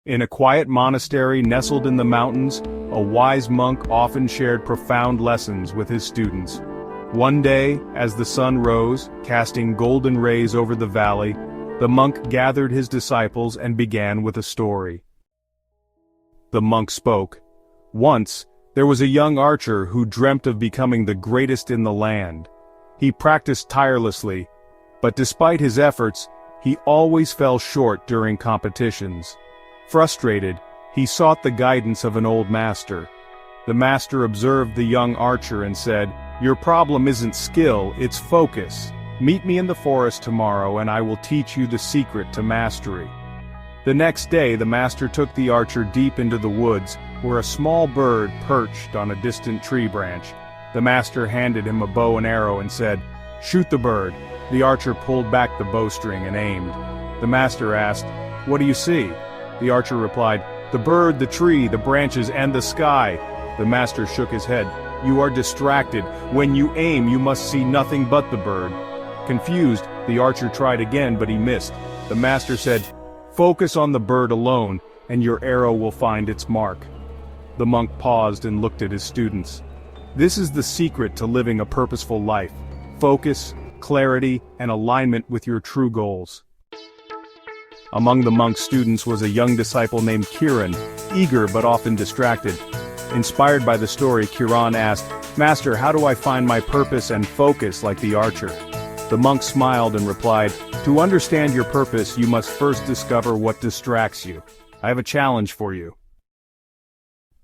In a quiet monastery nestled in the mountains, a wise monk often shared profound lessons with his students. One day, as the sun rose, casting golden rays over the valley, the monk gathered his disciples and began with a story. The monk spoke. Once, there was a young archer who dreamt of becoming the greatest in the land. He practiced tirelessly, but despite his efforts, he always fell short during competitions. Frustrated, he sought the guidance of an old master. The master observed the young archer and said, "Your problem isn't skill, it's focus. Meet me in the forest tomorrow and I will teach you the secret to mastery." The next day the master took the archer deep into the woods, where a small bird perched on a distant tree branch. The master handed him a bow and arrow and said, "Shoot the bird." The archer pulled back the bowstring and aimed. The master asked, "What do you see?" The archer replied, "The bird, the tree, the branches, and the sky." The master shook his head. "You are distracted. When you aim, you must see nothing but the bird." Confused, the archer tried again, but he missed. The master said, "Focus on the bird alone, and your arrow will find its mark." The monk paused and looked at his students. This is the secret to living a purposeful life: focus, clarity, and alignment with your true goals. Among the monk's students was a young disciple named Kiran, eager but often distracted. Inspired by the story, Kiran asked, "Master, how do I find my purpose and focus like the archer?" The monk smiled and replied, "To understand your purpose, you must first discover what distracts you. I have a challenge for you."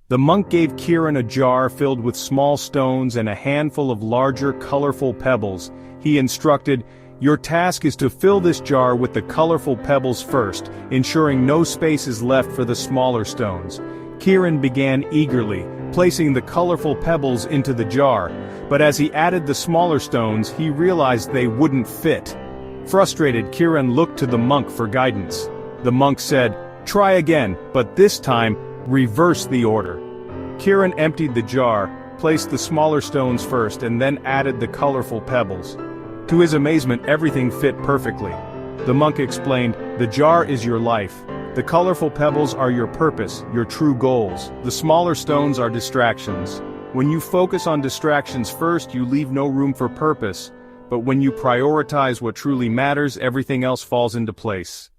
The monk gave Kiran a jar filled with small stones and a handful of larger, colorful pebbles. He instructed, "Your task is to fill this jar with the colorful pebbles first, ensuring no space is left for the smaller stones." Kiran began eagerly, placing the colorful pebbles into the jar, but as he added the smaller stones, he realized they wouldn't fit. Frustrated, Kiran looked to the monk for guidance. The monk said, "Try again, but this time, reverse the order." Kiran emptied the jar, placed the smaller stones first, and then added the colorful pebbles. To his amazement, everything fit perfectly. The monk explained, "The jar is your life. The colorful pebbles are your purpose, your true goals. The smaller stones are distractions. When you focus on distractions first, you leave no room for purpose, but when you prioritize what truly matters, everything else falls into place."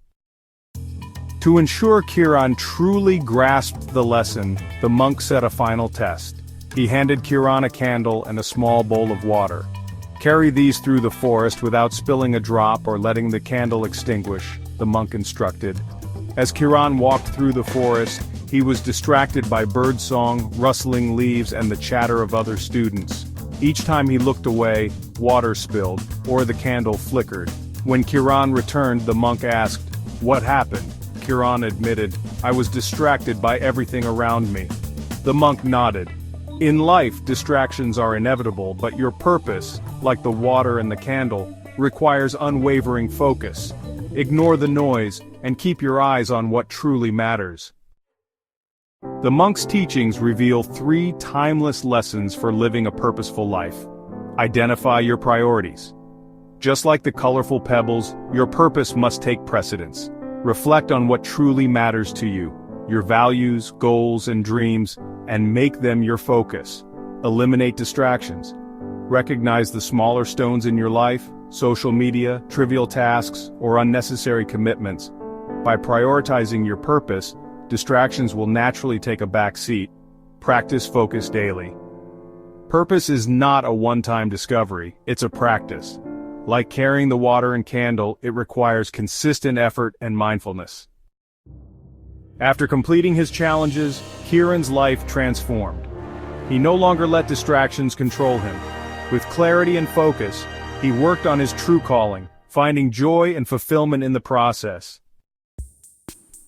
To ensure Kiran truly grasped the lesson, the monk set a final test. He handed Kiran a candle and a small bowl of water. "Carry these through the forest without spilling a drop or letting the candle extinguish," the monk instructed. As Kiran walked through the forest, he was distracted by birdsong, rustling leaves, and the chatter of other students. Each time he looked away, water spilled, or the candle flickered. When Kiran returned, the monk asked, "What happened?" Kiran admitted, "I was distracted by everything around me." The monk nodded. In life, distractions are inevitable, but your purpose, like the water and the candle, requires unwavering focus. Ignore the noise, and keep your eyes on what truly matters. The monk's teachings reveal 3 timeless lessons for living a purposeful life. Identify your priorities. Just like the colorful pebbles, your purpose must take precedence. Reflect on what truly matters to you, your values, goals, and dreams, and make them your focus. Eliminate distractions. Recognize the smaller stones in your life, social media, trivial tasks, or unnecessary commitments. By prioritizing your purpose, distractions will naturally take a back seat. Practice focus daily. Purpose is not a one-time discovery, it's a practice. Like carrying the water and candle, it requires consistent effort and mindfulness. After completing his challenges, Kiran's life transformed. He no longer let distractions control him. With clarity and focus, he worked on his true calling, finding joy and fulfillment in the process.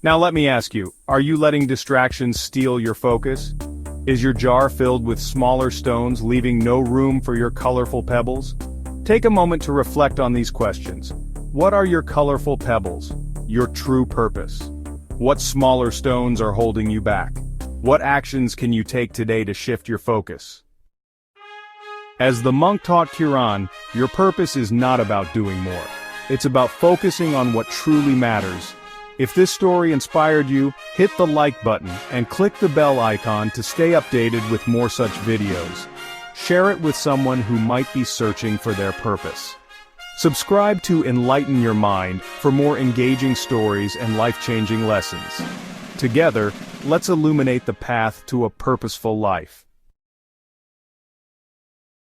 Now let me ask you, are you letting distractions steal your focus? Is your jar filled with smaller stones, leaving no room for your colorful pebbles? Take a moment to reflect on these questions. What are your colorful pebbles? Your true purpose? What smaller stones are holding you back? What actions can you take today to shift your focus? As the monk taught Kiran, your purpose is not about doing more. It's about focusing on what truly matters. If this story inspired you, hit the like button and click the bell icon to stay updated with more such videos. Share it with someone who might be searching for their purpose. Subscribe to Enlighten Your Mind for more engaging stories and life-changing lessons. Together, let's illuminate the path to a purposeful life.